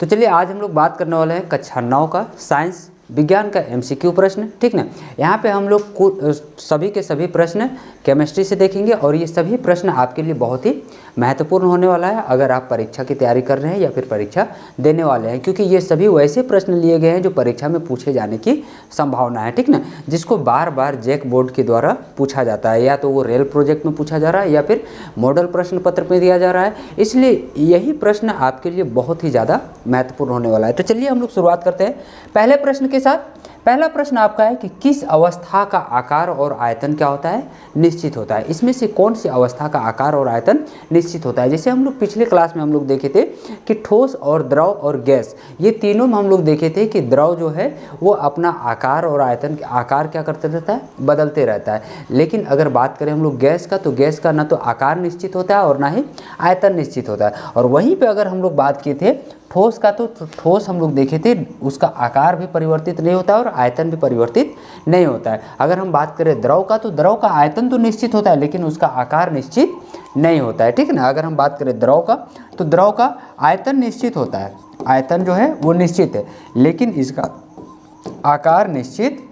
तो चलिए आज हम लोग बात करने वाले हैं कक्षा 9 का साइंस विज्ञान का एमसीक्यू प्रश्न, ठीक ना। यहाँ पे हम लोग सभी के सभी प्रश्न केमिस्ट्री से देखेंगे और ये सभी प्रश्न आपके लिए बहुत ही महत्वपूर्ण होने वाला है अगर आप परीक्षा की तैयारी कर रहे हैं या फिर परीक्षा देने वाले हैं, क्योंकि ये सभी वैसे प्रश्न लिए गए हैं जो परीक्षा में पूछे जाने की संभावना है, ठीक ना, जिसको बार बार जैक बोर्ड के द्वारा पूछा जाता है, या तो वो रेल प्रोजेक्ट में पूछा जा रहा है या फिर मॉडल प्रश्न पत्र में दिया जा रहा है। इसलिए यही प्रश्न आपके लिए बहुत ही ज़्यादा महत्वपूर्ण होने वाला है। तो चलिए हम लोग शुरुआत करते हैं पहले प्रश्न के साथ। पहला प्रश्न आपका है कि किस अवस्था का आकार और आयतन क्या होता है, निश्चित होता है। इसमें से कौन सी अवस्था का आकार और आयतन निश्चित होता है। जैसे हम लोग पिछले क्लास में हम लोग देखे थे कि ठोस और द्रव और गैस, ये तीनों में हम लोग देखे थे कि द्रव जो है वो अपना आकार और आयतन आकार क्या करते रहता है, बदलते रहता है। लेकिन अगर बात करें हम लोग गैस का, तो गैस का ना तो आकार निश्चित होता है और ना ही आयतन निश्चित होता है। और वहीं पर अगर हम लोग बात किए थे ठोस का, तो ठोस हम लोग देखे थे उसका आकार भी परिवर्तित नहीं होता है और आयतन भी परिवर्तित नहीं होता है। अगर हम बात करें द्रव का, तो द्रव का आयतन तो निश्चित होता है लेकिन उसका आकार निश्चित नहीं होता है, ठीक है ना। अगर हम बात करें द्रव का, तो द्रव का आयतन निश्चित होता है, आयतन जो है वो निश्चित है लेकिन इसका आकार निश्चित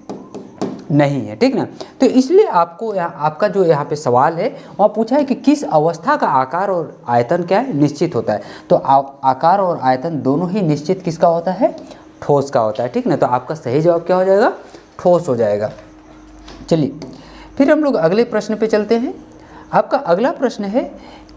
नहीं है, ठीक ना। तो इसलिए आपको आपका जो यहाँ पे सवाल है वहाँ पूछा है कि किस अवस्था का आकार और आयतन क्या है, निश्चित होता है। तो आकार और आयतन दोनों ही निश्चित किसका होता है, ठोस का होता है, ठीक ना। तो आपका सही जवाब क्या हो जाएगा, ठोस हो जाएगा। चलिए फिर हम लोग अगले प्रश्न पे चलते हैं। आपका अगला प्रश्न है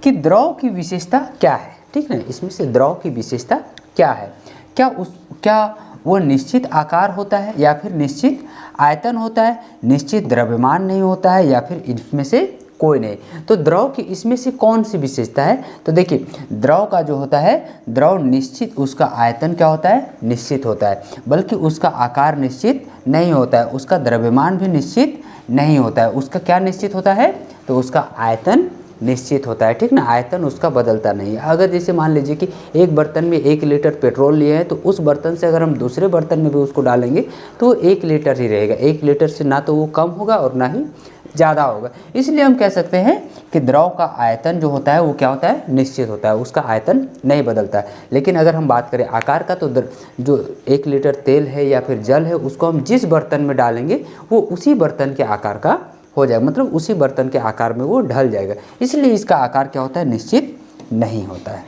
कि द्रव की विशेषता क्या है, ठीक ना। इसमें से द्रव की विशेषता क्या है, क्या वो निश्चित आकार होता है या फिर निश्चित आयतन होता है, निश्चित द्रव्यमान नहीं होता है या फिर इसमें से कोई नहीं। तो द्रव की इसमें से कौन सी विशेषता है, तो देखिए द्रव का जो होता है, द्रव निश्चित उसका आयतन क्या होता है, निश्चित होता है, बल्कि उसका आकार निश्चित नहीं होता है, उसका द्रव्यमान भी निश्चित नहीं होता है। उसका क्या निश्चित होता है, तो उसका आयतन निश्चित होता है, ठीक ना। आयतन उसका बदलता नहीं है। अगर जैसे मान लीजिए कि एक बर्तन में 1 लीटर पेट्रोल लिए हैं, तो उस बर्तन से अगर हम दूसरे बर्तन में भी उसको डालेंगे तो 1 लीटर ही रहेगा। 1 लीटर से ना तो वो कम होगा और ना ही ज़्यादा होगा। इसलिए हम कह सकते हैं कि द्रव का आयतन जो होता है वो क्या होता है, निश्चित होता है, उसका आयतन नहीं बदलता है। लेकिन अगर हम बात करें आकार का, तो जो 1 लीटर तेल है या फिर जल है उसको हम जिस बर्तन में डालेंगे वो उसी बर्तन के आकार का हो जाएगा, मतलब उसी बर्तन के आकार में वो ढल जाएगा। इसलिए इसका आकार क्या होता है, निश्चित नहीं होता है।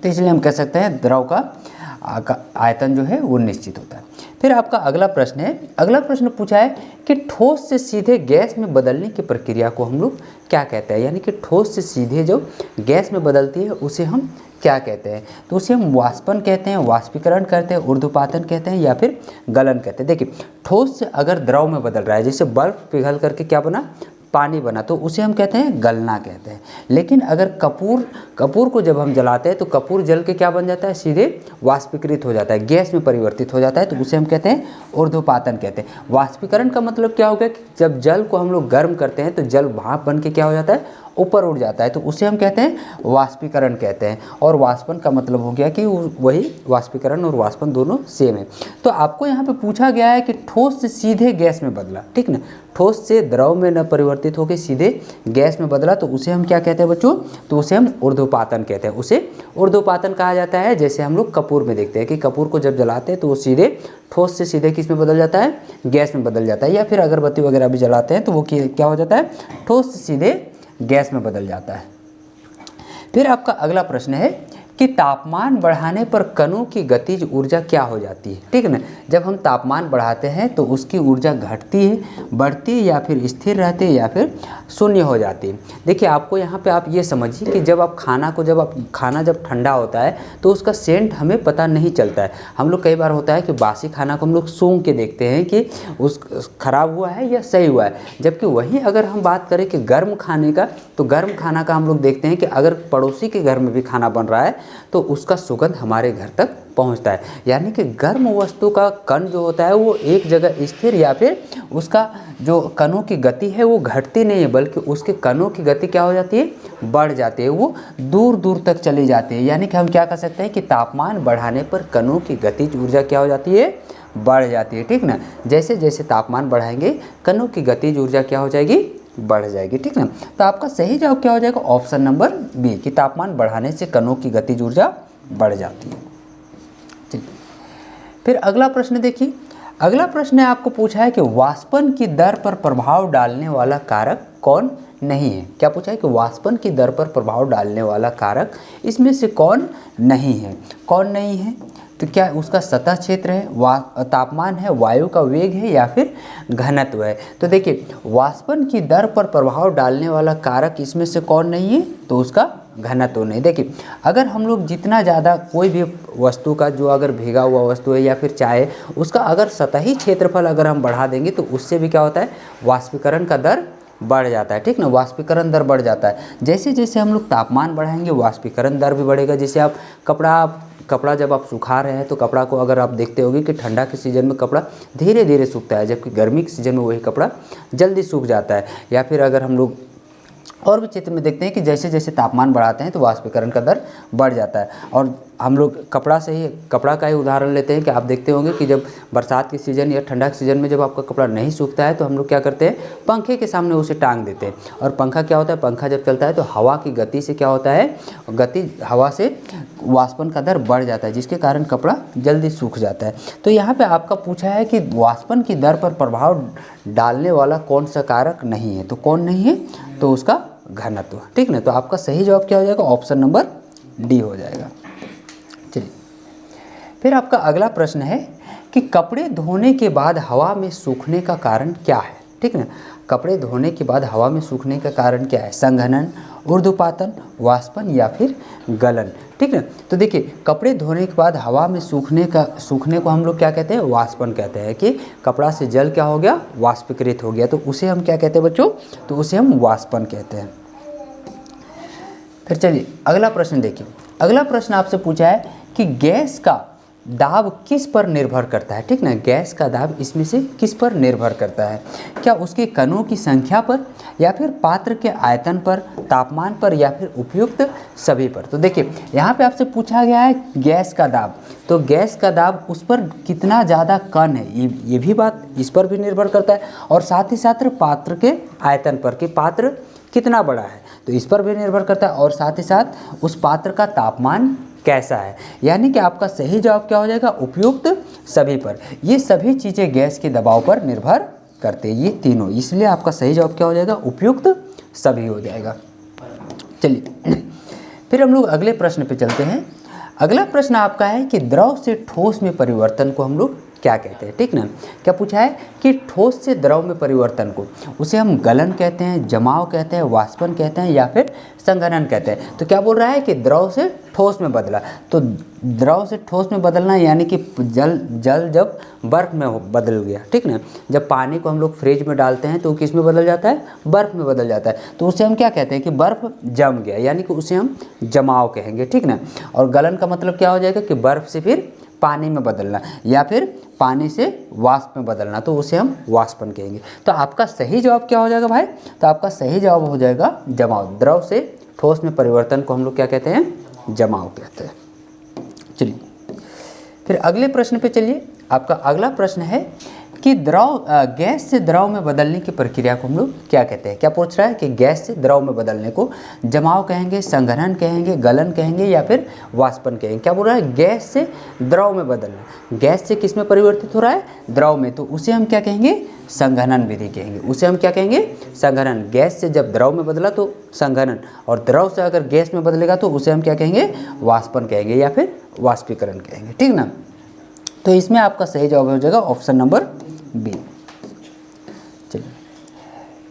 तो इसलिए हम कह सकते हैं द्रव का आयतन जो है वो निश्चित होता है। फिर आपका अगला प्रश्न है, अगला प्रश्न पूछा है कि ठोस से सीधे गैस में बदलने की प्रक्रिया को हम लोग क्या कहते हैं, यानी कि ठोस से सीधे जो गैस में बदलती है उसे हम क्या कहते हैं। तो उसे हम वाष्पन कहते हैं, वाष्पीकरण कहते हैं, ऊर्ध्वपातन कहते हैं या फिर गलन कहते हैं। देखिए ठोस से अगर द्रव में बदल रहा है, जैसे बर्फ पिघल करके क्या बना, पानी बना, तो उसे हम कहते हैं गलना कहते हैं। लेकिन अगर कपूर को जब हम जलाते हैं तो कपूर जल के क्या बन जाता है, सीधे वाष्पीकृत हो जाता है, गैस में परिवर्तित हो जाता है, तो उसे हम कहते हैं ऊर्ध्वपातन कहते हैं। वाष्पीकरण का मतलब क्या हो गया कि जब जल को हम लोग गर्म करते हैं तो जल भाप बन के क्या हो जाता है, ऊपर उड़ जाता है, तो उसे हम कहते हैं वाष्पीकरण कहते हैं। और वाष्पन का मतलब हो गया कि वही वाष्पीकरण और वाष्पन दोनों सेम है। तो आपको यहाँ पे पूछा गया है कि ठोस से सीधे गैस में बदला, ठीक ना, ठोस से द्रव में न परिवर्तित होकर सीधे गैस में बदला, तो उसे हम क्या कहते हैं बच्चों, तो उसे हम ऊर्ध्वपातन कहते हैं। उसे ऊर्ध्वपातन कहा जाता है। जैसे हम लोग कपूर में देखते हैं कि कपूर को जब जलाते हैं तो वो सीधे ठोस से सीधे किस में बदल जाता है, गैस में बदल जाता है। या फिर अगरबत्ती वगैरह भी जलाते हैं तो वो क्या हो जाता है, ठोस से सीधे गैस में बदल जाता है। फिर आपका अगला प्रश्न है कि तापमान बढ़ाने पर कणों की गतिज ऊर्जा क्या हो जाती है, ठीक है ना। जब हम तापमान बढ़ाते हैं तो उसकी ऊर्जा घटती है, बढ़ती है या फिर स्थिर रहती है या फिर शून्य हो जाती है। देखिए आपको यहाँ पे आप ये समझिए कि जब खाना जब ठंडा होता है तो उसका सेंट हमें पता नहीं चलता है। हम लोग कई बार होता है कि बासी खाना को हम लोग सूंघ के देखते हैं कि खराब हुआ है या सही हुआ है। जबकि वहीं अगर हम बात करें कि गर्म खाने का, तो गर्म खाना का हम लोग देखते हैं कि अगर पड़ोसी के घर में भी खाना बन रहा है तो उसका सुगंध हमारे घर तक पहुंचता है। यानी कि गर्म वस्तु का कण जो होता है वो एक जगह स्थिर या फिर उसका जो कणों की गति है वो घटती नहीं है, बल्कि उसके कणों की गति क्या हो जाती है, बढ़ जाती है, वो दूर दूर तक चली जाती है। यानी कि हम क्या कह सकते हैं कि तापमान बढ़ाने पर कणों की गतिज ऊर्जा क्या हो जाती है, बढ़ जाती है, ठीक ना। जैसे जैसे तापमान बढ़ाएंगे कणों की गतिज ऊर्जा क्या हो जाएगी, बढ़ जाएगी, ठीक ना। तो आपका सही जवाब क्या हो जाएगा, ऑप्शन नंबर बी, कि तापमान बढ़ाने से कणों की गतिज ऊर्जा बढ़ जाती है। फिर अगला प्रश्न देखिए, अगला प्रश्न है आपको पूछा है कि वाष्पन की दर पर प्रभाव डालने वाला कारक कौन नहीं है। क्या पूछा है कि वाष्पन की दर पर प्रभाव डालने वाला कारक इसमें से कौन नहीं है। कौन नहीं है तो क्या उसका सतह क्षेत्र है, तापमान है, वायु का वेग है या फिर घनत्व है। तो देखिए वाष्पन की दर पर प्रभाव डालने वाला कारक इसमें से कौन नहीं है तो उसका घनत्व नहीं। देखिए अगर हम लोग जितना ज़्यादा कोई भी वस्तु का जो अगर भीगा हुआ वस्तु है या फिर चाय, उसका अगर सतही क्षेत्रफल अगर हम बढ़ा देंगे तो उससे भी क्या होता है, वाष्पीकरण का दर बढ़ जाता है। ठीक ना, वाष्पीकरण दर बढ़ जाता है। जैसे जैसे हम लोग तापमान बढ़ाएंगे वाष्पीकरण दर भी बढ़ेगा। जैसे आप कपड़ा जब आप सुखा रहे हैं तो कपड़ा को अगर आप देखते होंगे कि ठंडा के सीज़न में कपड़ा धीरे धीरे सूखता है, जबकि गर्मी के सीज़न में वही कपड़ा जल्दी सूख जाता है। या फिर अगर हम लोग और भी क्षेत्र में देखते हैं कि जैसे जैसे तापमान बढ़ाते हैं तो वाष्पीकरण का दर बढ़ जाता है। और हम लोग कपड़ा का ही उदाहरण लेते हैं कि आप देखते होंगे कि जब बरसात के सीज़न या ठंडा के सीज़न में जब आपका कपड़ा नहीं सूखता है तो हम लोग क्या करते हैं, पंखे के सामने उसे टांग देते हैं। और पंखा क्या होता है, पंखा जब चलता है तो हवा की गति से क्या होता है, हवा से वाष्पन का दर बढ़ जाता है, जिसके कारण कपड़ा जल्दी सूख जाता है। तो यहाँ पर आपका पूछा है कि वाष्पन की दर पर प्रभाव डालने वाला कौन सा कारक नहीं है। तो कौन नहीं है तो उसका घनत्व। ठीक ना, तो आपका सही जवाब क्या हो जाएगा, ऑप्शन नंबर डी हो जाएगा। चलिए फिर आपका अगला प्रश्न है कि कपड़े धोने के बाद हवा में सूखने का कारण क्या है। ठीक ना, कपड़े धोने के बाद हवा में सूखने का कारण क्या है, संघनन, ऊर्ध्वपातन, वाष्पन या फिर गलन। ठीक ना, तो देखिए कपड़े धोने के बाद हवा में सूखने को हम लोग क्या कहते हैं, वाष्पन कहते हैं। कि कपड़ा से जल क्या हो गया, वाष्पीकृत हो गया, तो उसे हम क्या कहते हैं बच्चों, तो उसे हम वाष्पन कहते हैं। फिर चलिए अगला प्रश्न देखिए, अगला प्रश्न आपसे पूछा है कि गैस का दाब किस पर निर्भर करता है। ठीक ना, गैस का दाब इसमें से किस पर निर्भर करता है, क्या उसके कणों की संख्या पर या फिर पात्र के आयतन पर, तापमान पर या फिर उपयुक्त सभी पर। तो देखिए यहाँ पे आपसे पूछा गया है गैस का दाब, तो गैस का दाब उस पर कितना ज़्यादा कण है, ये भी बात इस पर भी निर्भर करता है। और साथ ही साथ पात्र के आयतन पर कि पात्र कितना बड़ा है तो इस पर भी निर्भर करता है। और साथ ही साथ उस पात्र का तापमान कैसा है। यानी कि आपका सही जवाब क्या हो जाएगा, उपयुक्त सभी पर। ये सभी चीज़ें गैस के दबाव पर निर्भर करते हैं, ये तीनों, इसलिए आपका सही जवाब क्या हो जाएगा, उपयुक्त सभी हो जाएगा। चलिए फिर हम लोग अगले प्रश्न पे चलते हैं। अगला प्रश्न आपका है कि द्रव से ठोस में परिवर्तन को हम लोग क्या कहते हैं। ठीक ना, क्या पूछा है कि ठोस से द्रव में परिवर्तन को उसे हम गलन कहते हैं, जमाव कहते हैं, वाष्पन कहते हैं या फिर संघनन कहते हैं। तो क्या बोल रहा है कि द्रव से ठोस में बदला, तो द्रव से ठोस में बदलना यानी कि जल जब बर्फ़ में बदल गया। ठीक ना, जब पानी को हम लोग फ्रिज में डालते हैं तो किस में बदल जाता है, बर्फ़ में बदल जाता है, तो उसे हम क्या कहते हैं कि बर्फ़ जम गया, यानी कि उसे हम जमाव कहेंगे। ठीक ना, और गलन का मतलब क्या हो जाएगा कि बर्फ़ से फिर पानी में बदलना या फिर पानी से वाष्प में बदलना, तो उसे हम वाष्पन कहेंगे। तो आपका सही जवाब क्या हो जाएगा भाई, तो आपका सही जवाब हो जाएगा जमाव। द्रव से ठोस में परिवर्तन को हम लोग क्या कहते हैं, जमाव कहते हैं। चलिए फिर अगले प्रश्न पे चलिए। आपका अगला प्रश्न है कि गैस से द्रव में बदलने की प्रक्रिया को हम लोग क्या कहते हैं। क्या पूछ रहा है कि गैस से द्रव में बदलने को जमाव कहेंगे, संघनन कहेंगे, गलन कहेंगे या फिर वाष्पन कहेंगे। क्या बोल रहा है, गैस से द्रव में बदलना, गैस से किस में परिवर्तित हो रहा है, द्रव में, तो उसे हम क्या कहेंगे, संघनन विधि कहेंगे। उसे हम क्या कहेंगे, संघनन। गैस से जब द्रव में बदला तो संघनन, और द्रव से अगर गैस में बदलेगा तो उसे हम क्या कहेंगे, वाष्पन कहेंगे या फिर वाष्पीकरण कहेंगे। ठीक ना, तो इसमें आपका सही जवाब हो जाएगा ऑप्शन नंबर बी। चलिए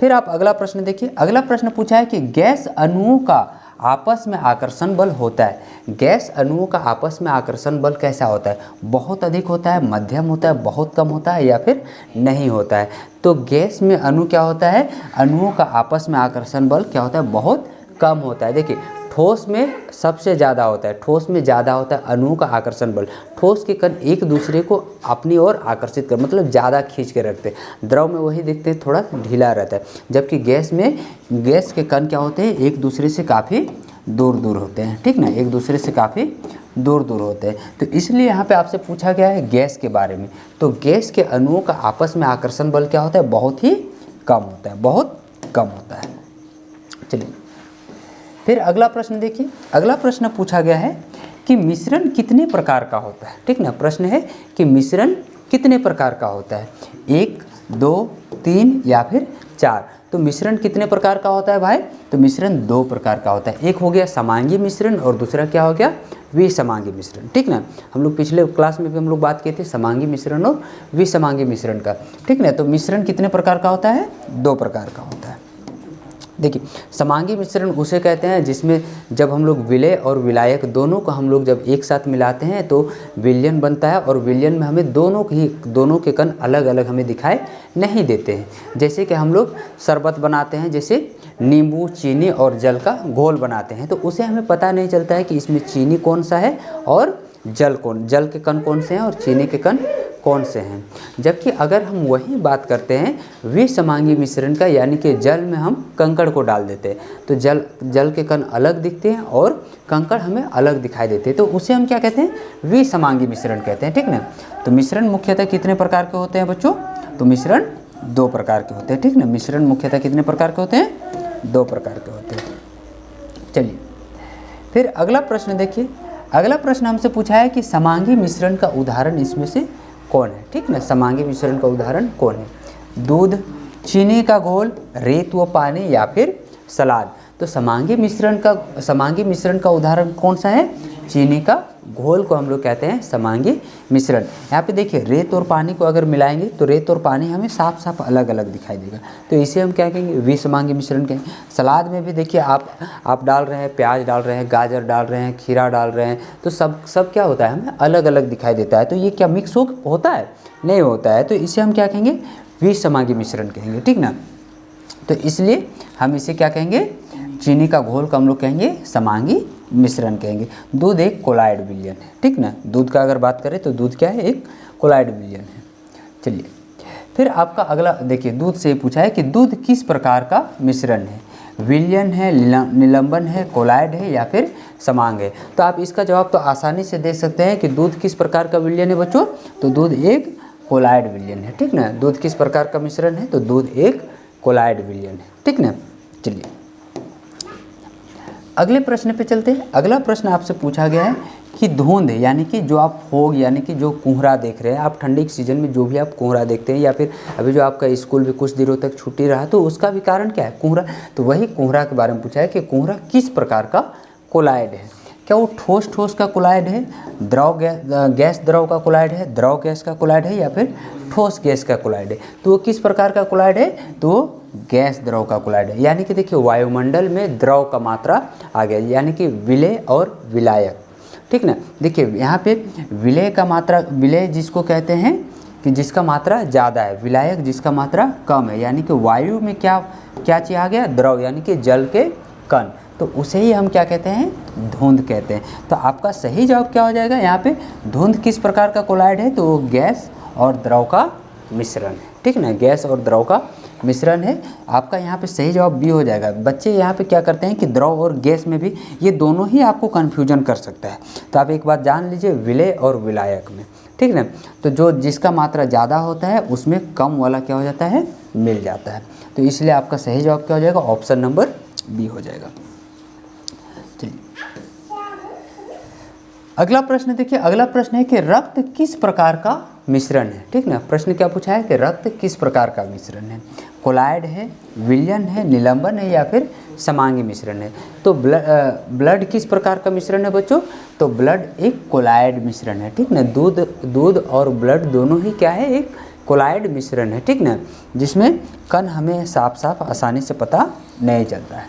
फिर आप अगला प्रश्न देखिए। अगला प्रश्न पूछा है कि गैस अणुओं का आपस में आकर्षण बल होता है। गैस अणुओं का आपस में आकर्षण बल कैसा होता है, बहुत अधिक होता है, मध्यम होता है, बहुत कम होता है या फिर नहीं होता है। तो गैस में अणु क्या होता है, अणुओं का आपस में आकर्षण बल क्या होता है, बहुत कम होता है। देखिए ठोस में सबसे ज़्यादा होता है, ठोस में ज़्यादा होता है अणुओं का आकर्षण बल। ठोस के कण एक दूसरे को अपनी ओर आकर्षित कर, मतलब ज़्यादा खींच के रखते हैं। द्रव में वही देखते हैं थोड़ा ढीला रहता है, जबकि गैस में गैस के कण क्या होते हैं, एक दूसरे से काफ़ी दूर दूर होते हैं। ठीक ना, एक दूसरे से काफ़ी दूर दूर होते हैं। तो इसलिए यहाँ पे आपसे पूछा गया है गैस के बारे में। तो गैस के अणुओं का आपस में आकर्षण बल क्या होता है, बहुत ही कम होता है, बहुत कम होता है। चलिए फिर अगला प्रश्न देखिए। अगला प्रश्न पूछा गया है कि मिश्रण कितने प्रकार का होता है। ठीक ना, प्रश्न है कि मिश्रण कितने प्रकार का होता है, 1, 2, 3 या फिर 4। तो मिश्रण कितने प्रकार का होता है भाई, तो मिश्रण 2 प्रकार का होता है। एक हो गया समांगी मिश्रण और दूसरा क्या हो गया, विसमांगी मिश्रण। ठीक ना, हम लोग पिछले क्लास में भी हम लोग बात किए थे समांगी मिश्रण और विसमांगी मिश्रण का। ठीक ना, तो मिश्रण कितने प्रकार का होता है, 2 प्रकार का होता है। देखिए, समांगी मिश्रण उसे कहते हैं जिसमें जब हम लोग विलेय और विलायक दोनों को हम लोग जब एक साथ मिलाते हैं तो विलयन बनता है, और विलयन में हमें दोनों के कण अलग अलग हमें दिखाई नहीं देते हैं। जैसे कि हम लोग शरबत बनाते हैं, जैसे नींबू, चीनी और जल का घोल बनाते हैं, तो उसे हमें पता नहीं चलता है कि इसमें चीनी कौन सा है और जल के कण कौन से हैं और चीनी के कण कौन से हैं। जबकि अगर हम वही बात करते हैं विसमांगी मिश्रण का, यानी कि जल में हम कंकड़ को डाल देते हैं तो जल के कण अलग दिखते हैं और कंकड़ हमें अलग दिखाई देते हैं, तो उसे हम क्या कहते हैं, विसमांगी मिश्रण कहते हैं। ठीक ना, तो मिश्रण मुख्यतः कितने प्रकार के होते हैं बच्चों, तो मिश्रण 2 प्रकार के होते हैं। ठीक ना, मिश्रण मुख्यतः कितने प्रकार के होते हैं, 2 प्रकार के होते हैं। चलिए फिर अगला प्रश्न देखिए, अगला प्रश्न हमसे पूछा है कि समांगी मिश्रण का उदाहरण इसमें से कौन है। ठीक ना, समांगी मिश्रण का उदाहरण कौन है, दूध, चीनी का घोल, रेत व पानी या फिर सलाद। तो समांगी मिश्रण का उदाहरण कौन सा है, चीनी का घोल को हम लोग कहते हैं समांगी मिश्रण। यहाँ पे देखिए रेत और पानी को अगर मिलाएंगे तो रेत और पानी हमें साफ साफ अलग अलग दिखाई देगा, तो इसे हम क्या कहेंगे, विसमांगी मिश्रण कहेंगे। सलाद में भी देखिए आप डाल रहे हैं, प्याज डाल रहे हैं, गाजर डाल रहे हैं, खीरा डाल रहे हैं, तो सब क्या होता है, हमें अलग अलग दिखाई देता है। तो ये क्या मिक्स होता है, नहीं होता है, तो इसे हम क्या कहेंगे, विसमांगी मिश्रण कहेंगे। ठीक ना, तो इसलिए हम इसे क्या कहेंगे, चीनी का घोल को हम लोग कहेंगे समांगी मिश्रण कहेंगे। दूध एक कोलाइड विलयन है। ठीक ना, दूध का अगर बात करें तो दूध क्या है, एक कोलाइड विलयन है। चलिए फिर आपका अगला देखिए, दूध से पूछा है कि दूध किस प्रकार का मिश्रण है, विलयन है, निलंबन है, कोलाइड है या फिर समांग है। तो आप इसका जवाब तो आसानी से दे सकते हैं कि दूध किस प्रकार का विलयन है बच्चों, तो दूध एक कोलाइड विलयन है। ठीक ना, दूध किस प्रकार का मिश्रण है, तो दूध एक कोलाइड विलयन है। ठीक ना, चलिए अगले प्रश्न पे चलते हैं। अगला प्रश्न आपसे पूछा गया है कि धुंध यानी कि जो आप फोग यानी कि जो कोहरा देख रहे हैं, आप ठंडी के सीजन में जो भी आप कोहरा देखते हैं, या फिर अभी जो आपका स्कूल भी कुछ दिनों तक छुट्टी रहा तो उसका भी कारण क्या है, कोहरा। तो वही कोहरा के बारे में पूछा है कि कोहरा किस प्रकार का कोलाइड है। क्या वो ठोस का कोलाइड है, गैस द्रव का कोलाइड है, द्रव गैस का कोलाइड है या फिर ठोस गैस का कोलाइड है। तो वो किस प्रकार का कोलाइड है, तो गैस द्रव का कोलाइड है। यानी कि देखिए वायुमंडल में द्रव का मात्रा आ गया, यानी कि विलेय और विलायक। ठीक ना, देखिए यहाँ पे विलेय का मात्रा, विलेय जिसको कहते हैं कि जिसका मात्रा ज़्यादा है, विलायक जिसका मात्रा कम है, यानी कि वायु में क्या चीज़ आ गया, द्रव यानी कि जल के कण, तो उसे ही हम क्या कहते हैं, धुंध कहते हैं। तो आपका सही जवाब क्या हो जाएगा यहाँ पे, धुंध किस प्रकार का कोलाइड है, तो वो गैस और द्रव का मिश्रण है। ठीक ना, गैस और द्रव का मिश्रण है। आपका यहाँ पे सही जवाब बी हो जाएगा। बच्चे यहाँ पे क्या करते हैं कि द्रव और गैस में भी ये दोनों ही आपको कन्फ्यूजन कर सकता है, तो आप एक बात जान लीजिए, विलेय और विलायक में। ठीक ना, तो जो जिसका मात्रा ज़्यादा होता है उसमें कम वाला क्या हो जाता है, मिल जाता है। तो इसलिए आपका सही जवाब क्या हो जाएगा, ऑप्शन नंबर बी हो जाएगा। चलिए अगला प्रश्न देखिए, अगला प्रश्न है कि रक्त किस प्रकार का मिश्रण है। ठीक ना, प्रश्न क्या पूछा है कि रक्त किस प्रकार का मिश्रण है, कोलाइड है, विलयन है, निलंबन है या फिर समांगी मिश्रण है। तो ब्लड किस प्रकार का मिश्रण है बच्चों, तो ब्लड एक कोलाइड मिश्रण है। ठीक ना, दूध और ब्लड दोनों ही क्या है, एक कोलाइड मिश्रण है। ठीक ना, जिसमें कण हमें साफ आसानी से पता नहीं चलता है।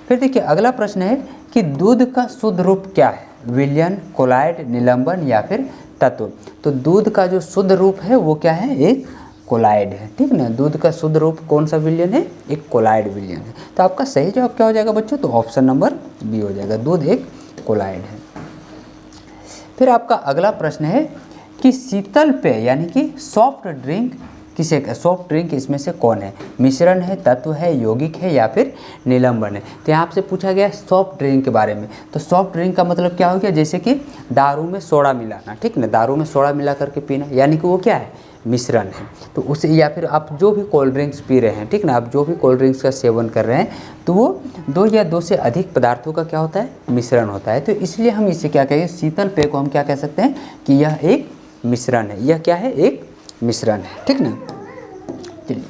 फिर देखिए अगला प्रश्न है कि दूध का शुद्ध रूप क्या है, विलयन, कोलाइड, निलंबन या फिर तत्व। तो दूध का जो शुद्ध रूप है वो क्या है, एक कोलाइड है। ठीक ना, दूध का शुद्ध रूप कौन सा विलयन है, एक कोलाइड विलयन है। तो आपका सही जवाब क्या हो जाएगा बच्चों, तो ऑप्शन नंबर बी हो जाएगा, दूध एक कोलाइड है। फिर आपका अगला प्रश्न है कि शीतल पेय यानी कि सॉफ्ट ड्रिंक किसे, सॉफ्ट ड्रिंक इसमें से कौन है, मिश्रण है, तत्व है, यौगिक है या फिर निलंबन है। तो यहाँ आपसे पूछा गया सॉफ्ट ड्रिंक के बारे में। तो सॉफ्ट ड्रिंक का मतलब क्या हो गया, जैसे कि दारू में सोडा मिलाना। ठीक ना, दारू में सोडा मिला करके पीना, यानी कि वो क्या है, मिश्रण है। तो उसे, या फिर आप जो भी कोल्ड ड्रिंक्स पी रहे हैं, ठीक ना, आप जो भी कोल्ड ड्रिंक्स का सेवन कर रहे हैं, तो वो 2 या 2 से अधिक पदार्थों का क्या होता है, मिश्रण होता है। तो इसलिए हम इसे क्या कहेंगे, शीतल पेय को हम क्या कह सकते हैं कि यह एक मिश्रण है। यह क्या है, एक मिश्रण है, ठीक ना। चलिए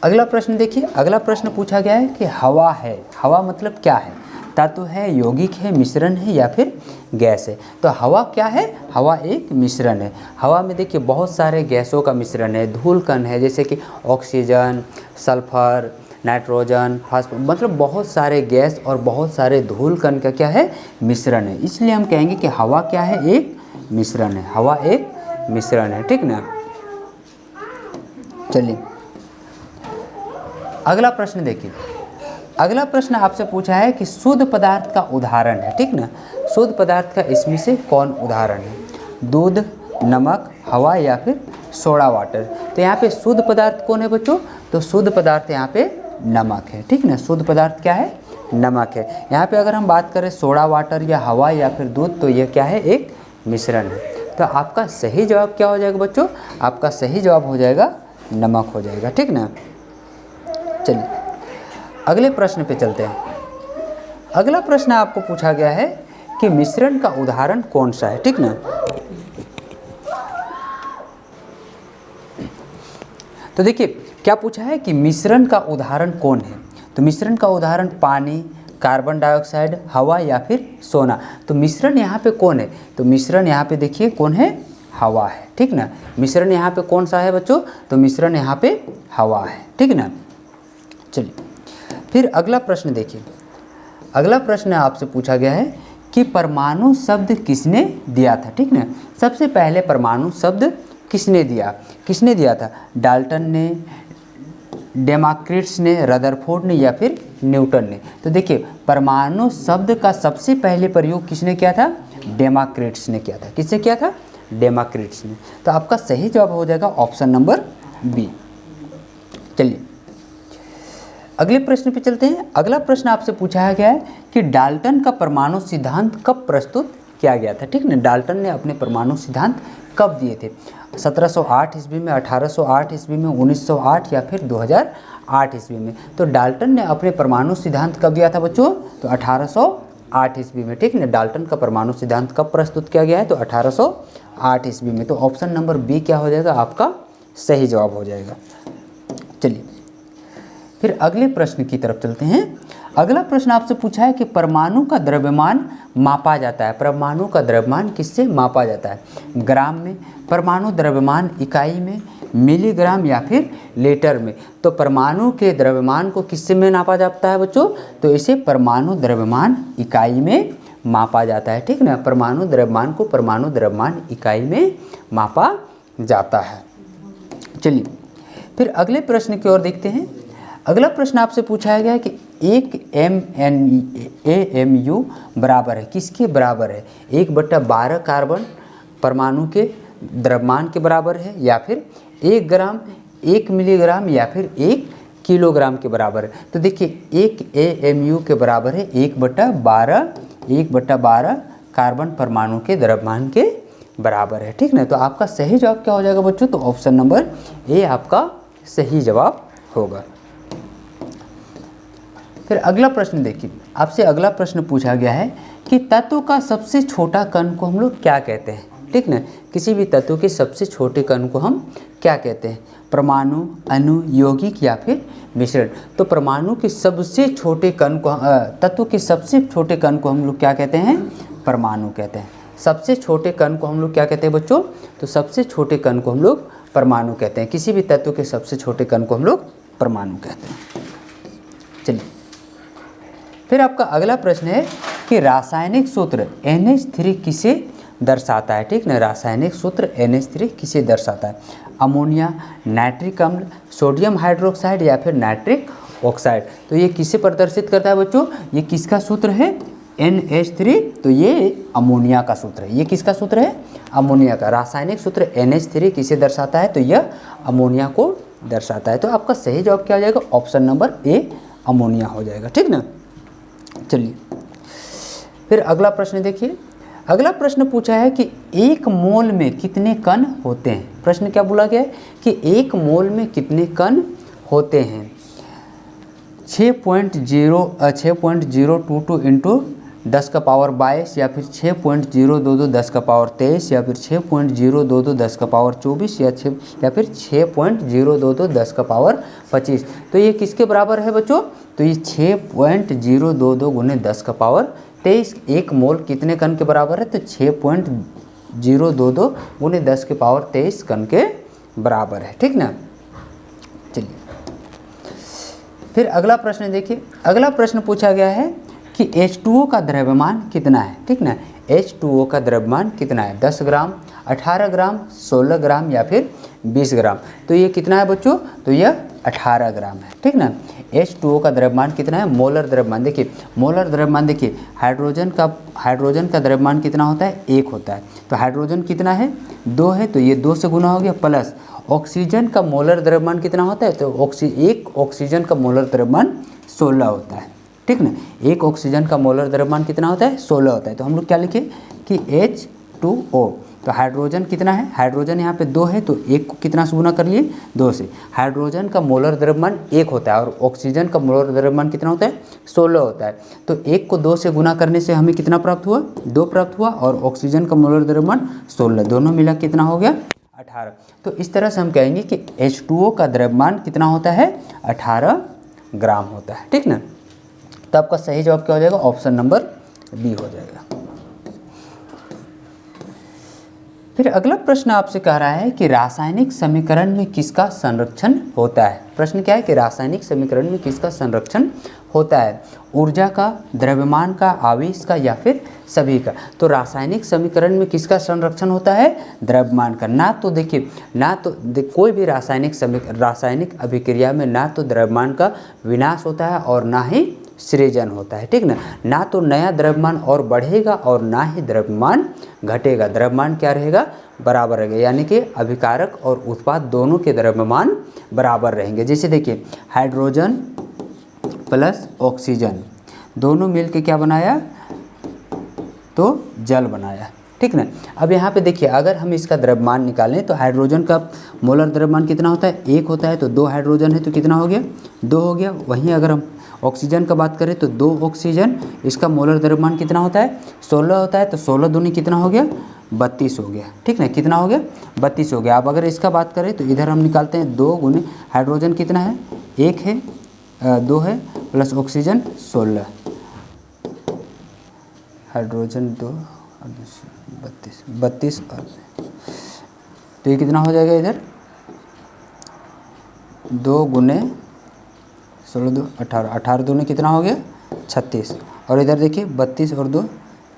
अगला प्रश्न देखिए। अगला प्रश्न पूछा गया है कि हवा है, हवा मतलब क्या है, तत्व है, यौगिक है, मिश्रण है या फिर गैस है। तो हवा क्या है, हवा एक मिश्रण है। हवा में देखिए बहुत सारे गैसों का मिश्रण है, धूल कण है, जैसे कि ऑक्सीजन, सल्फर, नाइट्रोजन, फास्फोरस, मतलब बहुत सारे गैस और बहुत सारे धूल कण का क्या है, मिश्रण है। इसलिए हम कहेंगे कि हवा क्या है, एक मिश्रण है। हवा एक मिश्रण है, ठीक ना। चलिए अगला प्रश्न देखिए। अगला प्रश्न आपसे पूछा है कि शुद्ध पदार्थ का उदाहरण है, ठीक ना। शुद्ध पदार्थ का इसमें से कौन उदाहरण है, दूध, नमक, हवा या फिर सोडा वाटर। तो यहाँ पे शुद्ध पदार्थ कौन है बच्चों, तो शुद्ध पदार्थ यहाँ पे नमक है, ठीक ना। शुद्ध पदार्थ क्या है, नमक है। यहाँ पे अगर हम बात करें सोडा वाटर या हवा या फिर दूध, तो यह क्या है, एक मिश्रण है। तो आपका सही जवाब क्या हो जाएगा बच्चों, आपका सही जवाब हो जाएगा नमक हो जाएगा, ठीक ना। चलिए अगले प्रश्न पे चलते हैं। अगला प्रश्न आपको पूछा गया है कि मिश्रण का उदाहरण कौन सा है, ठीक ना। तो देखिए क्या पूछा है कि मिश्रण का उदाहरण कौन है। तो मिश्रण का उदाहरण पानी, कार्बन डाइऑक्साइड, हवा या फिर सोना। तो मिश्रण यहाँ पे कौन है, तो मिश्रण यहाँ पे देखिए कौन है, हवा है, ठीक ना। मिश्रण यहाँ पे कौन सा है बच्चों, तो मिश्रण यहाँ पे हवा है, ठीक ना। चलिए फिर अगला प्रश्न देखिए। अगला प्रश्न आपसे पूछा गया है कि परमाणु शब्द किसने दिया था, ठीक ना। सबसे पहले परमाणु शब्द किसने दिया था, डाल्टन ने, डेमाक्रिट्स ने, रदरफोर्ड ने या फिर न्यूटन ने। तो देखिए परमाणु शब्द का सबसे पहले प्रयोग किसने किया था, डेमाक्रिट्स ने किया था। किसने किया था, डेमाक्रिट्स ने। तो आपका सही जवाब हो जाएगा ऑप्शन नंबर बी। चलिए अगले प्रश्न पे चलते हैं। अगला प्रश्न आपसे पूछा गया है कि डाल्टन का परमाणु सिद्धांत कब प्रस्तुत किया गया था, ठीक ना। डाल्टन ने अपने परमाणु सिद्धांत कब दिए थे, 1708 ईस्वी में, 1808 ईस्वी में, 1908 या फिर 2008 ईस्वी में। तो डाल्टन ने अपने परमाणु सिद्धांत कब दिया था बच्चों, तो 1808 ईस्वी में, ठीक ना। डाल्टन का परमाणु सिद्धांत कब प्रस्तुत किया गया है, तो 1808 ईस्वी में। तो ऑप्शन नंबर बी क्या हो जाएगा, आपका सही जवाब हो जाएगा। चलिए फिर अगले प्रश्न की तरफ चलते हैं। अगला प्रश्न आपसे पूछा है कि परमाणु का द्रव्यमान मापा जाता है। परमाणु का द्रव्यमान किससे मापा जाता है, ग्राम में, परमाणु द्रव्यमान इकाई में, मिलीग्राम या फिर लीटर में। तो परमाणु के द्रव्यमान को किससे में नापा जाता है बच्चों, तो इसे परमाणु द्रव्यमान इकाई में मापा जाता है, ठीक ना। परमाणु द्रव्यमान को परमाणु द्रव्यमान इकाई में मापा जाता है। चलिए फिर अगले प्रश्न की ओर देखते हैं। अगला प्रश्न आपसे पूछा गया है कि 1 AMU बराबर है, किसके बराबर है, 1/12 कार्बन परमाणु के द्रव्यमान के बराबर है, या फिर 1 ग्राम, 1 मिलीग्राम या फिर 1 किलोग्राम के बराबर है। तो देखिए 1 AMU के बराबर है 1/12 कार्बन परमाणु के द्रव्यमान के बराबर है, ठीक ना। तो आपका सही जवाब क्या हो जाएगा बच्चों, तो ऑप्शन नंबर ए आपका सही जवाब होगा। फिर अगला प्रश्न देखिए। आपसे अगला प्रश्न पूछा गया है कि तत्व का सबसे छोटा कण को हम लोग क्या कहते हैं, ठीक ना। किसी भी तत्व के सबसे छोटे कण को हम क्या कहते हैं, परमाणु, अणु, यौगिक या फिर मिश्रण। तो परमाणु के सबसे छोटे कण को, तत्व के सबसे छोटे कण को हम लोग क्या कहते हैं, परमाणु कहते हैं। सबसे छोटे कण को हम लोग क्या कहते हैं बच्चों, तो सबसे छोटे कण को हम लोग परमाणु कहते हैं। किसी भी तत्व के सबसे छोटे कण को हम लोग परमाणु कहते हैं। चलिए फिर आपका अगला प्रश्न है कि रासायनिक सूत्र NH3 किसे दर्शाता है, ठीक ना। रासायनिक सूत्र NH3 किसे दर्शाता है, अमोनिया, नाइट्रिक अम्ल, सोडियम हाइड्रोक्साइड या फिर नाइट्रिक ऑक्साइड। तो ये किसे प्रदर्शित करता है बच्चों, ये किसका सूत्र है, NH3। तो ये अमोनिया का सूत्र है। ये किसका सूत्र है, अमोनिया का। रासायनिक सूत्र NH3 किसे दर्शाता है, तो यह अमोनिया को दर्शाता है। तो आपका सही जवाब क्या हो जाएगा, ऑप्शन नंबर ए अमोनिया हो जाएगा, ठीक ना। चलिए फिर अगला प्रश्न देखिए। अगला प्रश्न पूछा है कि एक मोल में कितने कण होते हैं। प्रश्न क्या बोला गया है कि एक मोल में कितने कण होते हैं। 6.022 इंटू 10 का पावर 22 या फिर 6.022 10 का पावर 23 या फिर 6.022 10 का पावर 24 या फिर 6.022 10 का पावर 25। तो ये किसके बराबर है बच्चों? तो ये 6.022 गुने 10 का पावर 23। एक मोल कितने कण के बराबर है? तो 6.022 गुने 10 के पावर 23 कण के बराबर है। ठीक ना। चलिए फिर अगला प्रश्न देखिए। अगला प्रश्न पूछा गया है कि H2O का द्रव्यमान कितना है। ठीक ना। H2O का द्रव्यमान कितना है? 10 ग्राम, 18 ग्राम, 16 ग्राम या फिर 20 ग्राम। तो ये कितना है बच्चों? तो यह 18 ग्राम है। ठीक ना। H2O का द्रव्यमान कितना है? मोलर द्रव्यमान देखिए, मोलर द्रव्यमान देखिए, हाइड्रोजन का द्रव्यमान कितना होता है? 1 होता है। तो हाइड्रोजन कितना है? 2 है, तो ये 2 से गुना हो गया। प्लस ऑक्सीजन का मोलर द्रव्यमान कितना होता है? तो एक ऑक्सीजन का मोलर द्रव्यमान 16 होता है। ठीक ना। एक ऑक्सीजन का मोलर द्रव्यमान कितना होता है? 16 होता है। तो हम लोग क्या लिखे कि H2O। तो हाइड्रोजन कितना है? हाइड्रोजन यहाँ पे 2 है, तो 1 को कितना से गुना कर लिए? 2 से। हाइड्रोजन का मोलर द्रव्यमान 1 होता है और ऑक्सीजन का मोलर द्रव्यमान कितना होता है? 16 होता है। तो 1 को 2 से गुना करने से हमें कितना प्राप्त हुआ? 2 प्राप्त हुआ और ऑक्सीजन का मोलर द्रव्यमान 16, दोनों मिला कितना हो गया? 18। तो इस तरह से हम कहेंगे कि H2O का द्रव्यमान कितना होता है? 18 ग्राम होता है। ठीक ना। तो आपका सही जवाब क्या हो जाएगा? ऑप्शन नंबर बी हो जाएगा। फिर अगला प्रश्न आपसे कह रहा है कि रासायनिक समीकरण में किसका संरक्षण होता है। प्रश्न क्या है कि रासायनिक समीकरण में किसका संरक्षण होता है? ऊर्जा का, द्रव्यमान का, आवेश का या फिर सभी का। तो रासायनिक समीकरण में किसका संरक्षण होता है? द्रव्यमान का। ना तो देखिए, कोई भी रासायनिक अभिक्रिया में ना तो द्रव्यमान का विनाश होता है और ना ही सृजन होता है। ठीक ना। ना तो नया द्रव्यमान और बढ़ेगा और ना ही द्रव्यमान घटेगा। द्रव्यमान क्या रहेगा? बराबर रहेगा, यानी कि अभिकारक और उत्पाद दोनों के द्रव्यमान बराबर रहेंगे। जैसे देखिए, हाइड्रोजन प्लस ऑक्सीजन दोनों मिलके क्या बनाया? तो जल बनाया। ठीक ना। अब यहाँ पे देखिए, अगर हम इसका द्रव्यमान निकालें तो हाइड्रोजन का मोलर द्रव्यमान कितना होता है? 1 होता है। तो 2 हाइड्रोजन है तो कितना हो गया? 2 हो गया। वहीं अगर हम ऑक्सीजन का बात करें तो 2 ऑक्सीजन, इसका मोलर द्रव्यमान कितना होता है? 16 होता है। तो 16 दूनी कितना हो गया? 32 हो गया। ठीक ना। कितना हो गया? 32 हो गया। अब अगर इसका बात करें तो इधर हम निकालते हैं 2 गुने हाइड्रोजन कितना है? 1 है, 2 है, प्लस ऑक्सीजन 16, हाइड्रोजन 2 32 और तो ये कितना हो जाएगा? इधर 2 गुने 16 2 18, 18 दूनी कितना हो गया? 36। और इधर देखिए 32 और 2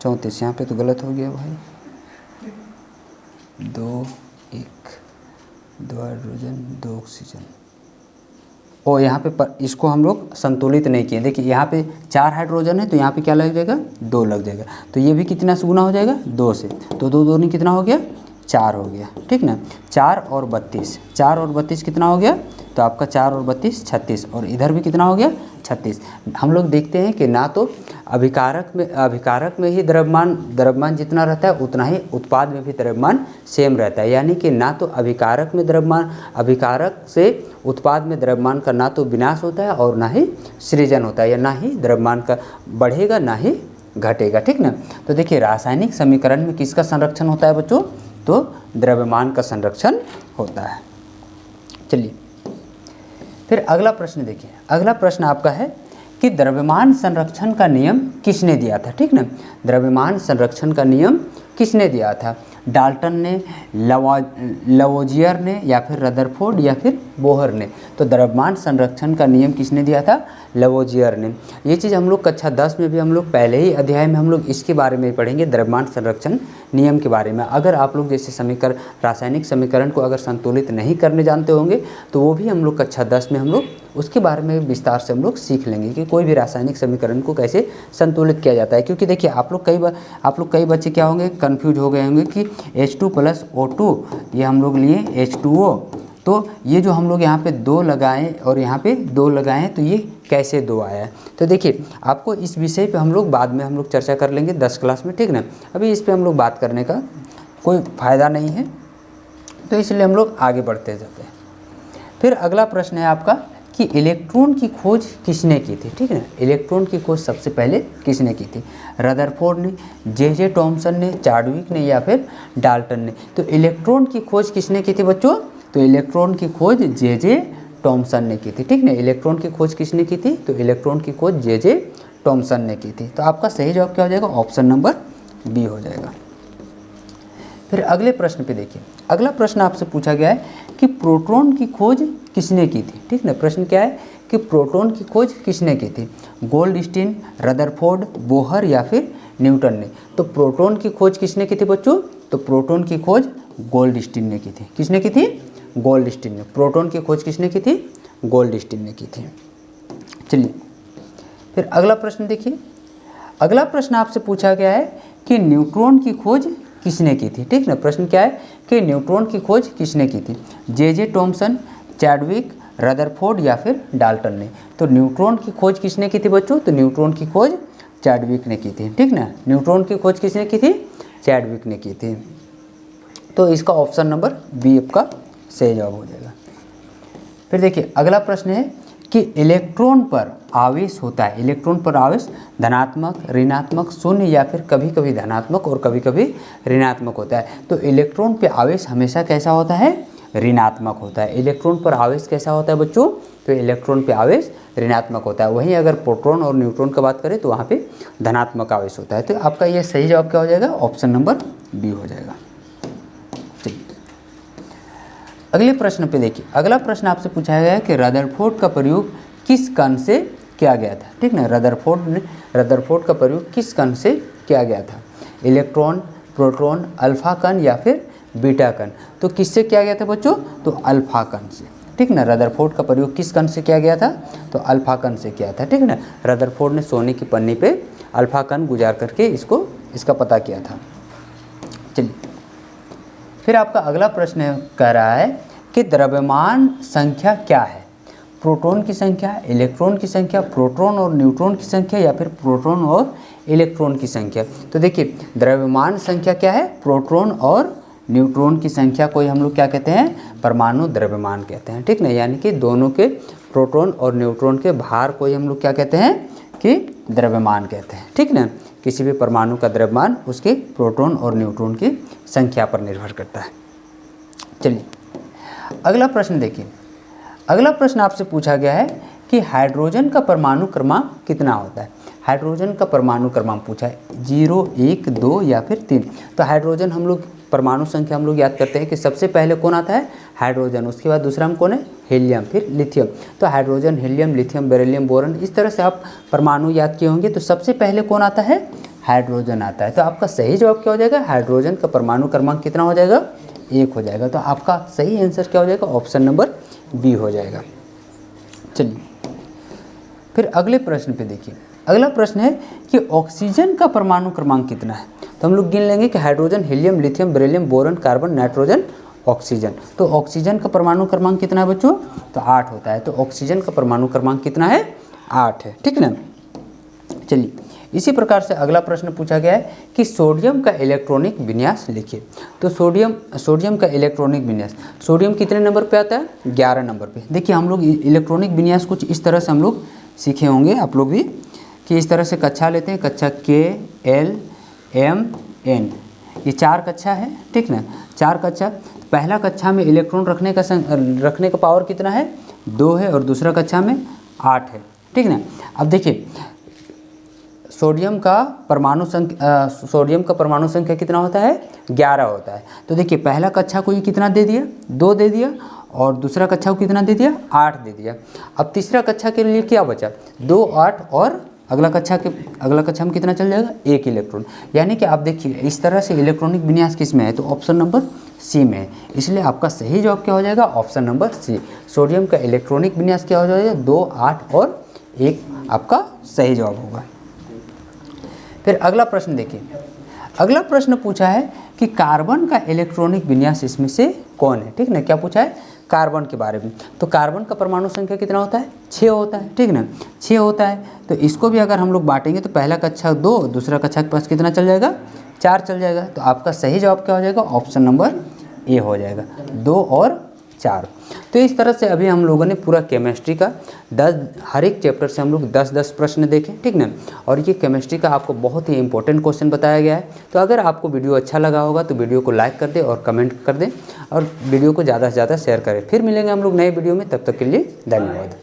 34। यहाँ पे तो गलत हो गया भाई। 2 हाइड्रोजन 2 ऑक्सीजन। और यहाँ पे इसको हम लोग संतुलित नहीं किए। देखिए यहाँ पे 4 हाइड्रोजन है तो यहाँ पे क्या लग जाएगा? 2 लग जाएगा। तो ये भी कितना से गुना हो जाएगा? 2 से। तो 2 दूनी कितना हो गया? 4 हो गया। ठीक ना। 4 और 32, 4 और 32 कितना हो गया? तो आपका 4 और 32 36। और इधर भी कितना हो गया? 36। हम लोग देखते हैं कि ना तो अभिकारक में ही द्रव्यमान जितना रहता है उतना ही उत्पाद में भी द्रव्यमान सेम रहता है। यानी कि ना तो अभिकारक से उत्पाद में द्रव्यमान का ना तो विनाश होता है और ना ही सृजन होता है, या ना ही द्रव्यमान का बढ़ेगा ना ही घटेगा। ठीक ना। तो देखिए, रासायनिक समीकरण में किसका संरक्षण होता है बच्चों? तो द्रव्यमान का संरक्षण होता है। चलिए फिर अगला प्रश्न देखिए। अगला प्रश्न आपका है कि द्रव्यमान संरक्षण का नियम किसने दिया था। ठीक ना। द्रव्यमान संरक्षण का नियम किसने दिया था? डाल्टन ने, लवोजियर ने या फिर रदरफोर्ड या फिर बोहर ने। तो द्रव्यमान संरक्षण का नियम किसने दिया था? लवोजियर ने। ये चीज़ हम लोग कक्षा 10 में भी हम लोग पहले ही अध्याय में हम लोग इसके बारे में पढ़ेंगे, द्रव्यमान संरक्षण नियम के बारे में। अगर आप लोग जैसे रासायनिक समीकरण को अगर संतुलित नहीं करने जानते होंगे तो वो भी हम लोग कक्षा 10 में हम लोग उसके बारे में विस्तार से हम लोग सीख लेंगे कि कोई भी रासायनिक समीकरण को कैसे संतुलित किया जाता है। क्योंकि देखिए, आप लोग कई बच्चे क्या होंगे? कन्फ्यूज हो गए होंगे कि H2 + O2 ये हम लोग लिए H2O, तो ये जो हम लोग यहाँ पे 2 लगाएं और यहाँ पे 2 लगाएं हैं, तो ये कैसे 2 आया है। तो देखिए आपको इस विषय पे हम लोग बाद में हम लोग चर्चा कर लेंगे 10 क्लास में, ठीक ना। अभी इस पे हम लोग बात करने का कोई फ़ायदा नहीं है, तो इसलिए हम लोग आगे बढ़ते जाते हैं। फिर अगला प्रश्न है आपका कि इलेक्ट्रॉन की खोज किसने की थी, ठीक है। इलेक्ट्रॉन की खोज सबसे पहले किसने की थी? रदरफोर्ड ने, जे टॉमसन ने, चार्विक ने या फिर डाल्टन ने। तो इलेक्ट्रॉन की खोज किसने की थी बच्चों? तो इलेक्ट्रॉन की खोज जे टॉमसन ने की थी, ठीक ना। इलेक्ट्रॉन की खोज किसने की थी? तो इलेक्ट्रॉन की खोज जे टॉमसन ने की थी। तो आपका सही जवाब क्या हो जाएगा? ऑप्शन नंबर बी हो जाएगा। फिर अगले प्रश्न पे देखिए, अगला प्रश्न आपसे पूछा गया है कि प्रोटॉन की खोज किसने की थी, ठीक ना। प्रश्न क्या है कि प्रोटॉन की खोज किसने की थी? गोल्डस्टीन, रदरफोर्ड, बोहर या फिर न्यूटन ने। तो प्रोटॉन की खोज किसने की थी बच्चों? तो प्रोटॉन की खोज गोल्डस्टीन ने की थी। किसने की थी? गोल्डस्टीन ने। प्रोटॉन की खोज किसने की थी? गोल्डस्टीन ने की थी। चलिए फिर अगला प्रश्न देखिए, अगला प्रश्न आपसे पूछा गया है कि न्यूट्रॉन की खोज किसने की थी, ठीक ना। प्रश्न क्या है कि न्यूट्रॉन की खोज किसने की थी? जे टॉमसन, चैडविक, रदरफोर्ड या फिर डाल्टन ने। तो न्यूट्रॉन की खोज किसने की थी बच्चों? तो न्यूट्रॉन की खोज चैडविक ने की थी, ठीक ना। न्यूट्रॉन की खोज किसने की थी? चैडविक ने की थी। तो इसका ऑप्शन नंबर बी आपका सही जवाब हो जाएगा। फिर देखिए अगला प्रश्न है कि इलेक्ट्रॉन पर आवेश होता है, इलेक्ट्रॉन पर आवेश धनात्मक, ऋणात्मक, शून्य या फिर कभी कभी धनात्मक और कभी कभी ऋणात्मक होता है। तो इलेक्ट्रॉन पर आवेश हमेशा कैसा होता है? ऋणात्मक होता है। इलेक्ट्रॉन पर आवेश कैसा होता है बच्चों? तो इलेक्ट्रॉन पे आवेश ऋणात्मक होता है। वहीं अगर प्रोटॉन और न्यूट्रॉन की बात करें तो वहाँ पे धनात्मक आवेश होता है। तो आपका ये सही जवाब क्या हो जाएगा? ऑप्शन नंबर बी हो जाएगा। चलिए अगले प्रश्न पे देखिए, अगला प्रश्न आपसे पूछा गया है कि रदरफोर्ड का प्रयोग किस कण से किया गया था, ठीक ना। रदरफोर्ड का प्रयोग किस कण से किया गया था? इलेक्ट्रॉन, प्रोटॉन, अल्फा कण या फिर बीटा कण। तो किससे किया गया था बच्चों? तो अल्फा कण से, ठीक ना। रदरफोर्ड का प्रयोग किस कण से किया गया था? तो अल्फा कण से किया था, ठीक ना। रदरफोर्ड ने सोने की पन्नी पे अल्फा कण गुजार करके इसका पता किया था। चलिए फिर आपका अगला प्रश्न कह रहा है कि द्रव्यमान संख्या क्या है? प्रोटॉन की संख्या, इलेक्ट्रॉन की संख्या, प्रोटॉन और न्यूट्रॉन की संख्या या फिर प्रोटॉन और इलेक्ट्रॉन की संख्या। तो देखिए द्रव्यमान संख्या क्या है? प्रोटॉन और न्यूट्रॉन की संख्या को हम लोग क्या कहते हैं? परमाणु द्रव्यमान कहते हैं, ठीक ना। यानी कि दोनों के प्रोटॉन और न्यूट्रॉन के भार को हम लोग क्या कहते हैं? कि द्रव्यमान कहते हैं, ठीक ना। किसी भी परमाणु का द्रव्यमान उसके प्रोटॉन और न्यूट्रॉन की संख्या पर निर्भर करता है। चलिए अगला प्रश्न देखिए, अगला प्रश्न आपसे पूछा गया है कि हाइड्रोजन का परमाणु क्रमांक कितना होता है? हाइड्रोजन का परमाणु क्रमांक पूछा है, 0, 1, 2 या फिर 3। तो हाइड्रोजन हम लोग परमाणु संख्या हम लोग याद करते हैं कि सबसे पहले कौन आता है? हाइड्रोजन। उसके बाद दूसरा में कौन है? हीलियम, फिर लिथियम। तो hydrogen, helium, lithium, beryllium, boron, इस तरह से आप परमाणु याद किए होंगे। तो सबसे पहले कौन आता है? हाइड्रोजन आता है। तो आपका सही जवाब क्या हो जाएगा? हाइड्रोजन का परमाणु क्रमांक कितना हो जाएगा? 1 हो जाएगा। तो आपका सही आंसर क्या हो जाएगा? ऑप्शन नंबर बी हो जाएगा। चलिए फिर अगले प्रश्न पे देखिए, अगला प्रश्न है कि ऑक्सीजन का परमाणु क्रमांक कितना है? तो हम लोग गिन लेंगे कि hydrogen, helium, lithium, beryllium, boron, carbon, nitrogen, oxygen. तो ऑक्सीजन का परमाणु क्रमांक कितना है बच्चों? तो 8 होता है। तो ऑक्सीजन का परमाणु क्रमांक कितना है? 8 है, ठीक ना। चलिए इसी प्रकार से अगला प्रश्न पूछा गया है कि सोडियम का इलेक्ट्रॉनिक विन्यास लिखिए। तो सोडियम का इलेक्ट्रॉनिक विन्यास, सोडियम कितने नंबर पे आता है? 11 नंबर पे। देखिए हम लोग इलेक्ट्रॉनिक विन्यास कुछ इस तरह से हम लोग सीखे होंगे, आप लोग भी, कि इस तरह से कक्षा लेते हैं, कक्षा K, L, M, N, ये 4 कक्षा है, ठीक ना। 4 कक्षा, पहला कक्षा में इलेक्ट्रॉन रखने का पावर कितना है? 2 है और दूसरा कक्षा में 8 है, ठीक ना। अब देखिए सोडियम का परमाणु संख्या कितना होता है? 11 होता है। तो देखिए पहला कक्षा को ये कितना दे दिया? 2 दे दिया, और दूसरा कक्षा को कितना दे दिया? 8 दे दिया। अब तीसरा कक्षा के लिए क्या बचा? 2, 8 और अगला कक्षा में कितना चल जाएगा? 1 इलेक्ट्रॉन। यानी कि आप देखिए इस तरह से इलेक्ट्रॉनिक विन्यास किस में है? तो ऑप्शन नंबर सी में है। इसलिए आपका सही जवाब क्या हो जाएगा? Option number C. सोडियम का इलेक्ट्रॉनिक विन्यास क्या हो जाएगा? 2, 8 और 1 आपका सही जवाब होगा। फिर अगला प्रश्न देखिए, अगला प्रश्न पूछा है कि कार्बन का इलेक्ट्रॉनिक विन्यास इसमें से कौन है? ठीक ना, क्या पूछा है? कार्बन के बारे में। तो कार्बन का परमाणु संख्या कितना होता है? 6 होता है, ठीक ना, 6 होता है। तो इसको भी अगर हम लोग बांटेंगे तो पहला कक्षा 2, दूसरा कक्षा के पास कितना चल जाएगा? 4 चल जाएगा। तो आपका सही जवाब क्या हो जाएगा? ऑप्शन नंबर ए हो जाएगा, 2 और 4। तो इस तरह से अभी हम लोगों ने पूरा केमिस्ट्री का हर एक चैप्टर से हम लोग 10-10 प्रश्न देखे, ठीक ना। और ये केमिस्ट्री का आपको बहुत ही इंपॉर्टेंट क्वेश्चन बताया गया है। तो अगर आपको वीडियो अच्छा लगा होगा तो वीडियो को लाइक कर दें और कमेंट कर दें और वीडियो को ज़्यादा से ज़्यादा शेयर करें। फिर मिलेंगे हम लोग नए वीडियो में, तब तक के लिए धन्यवाद।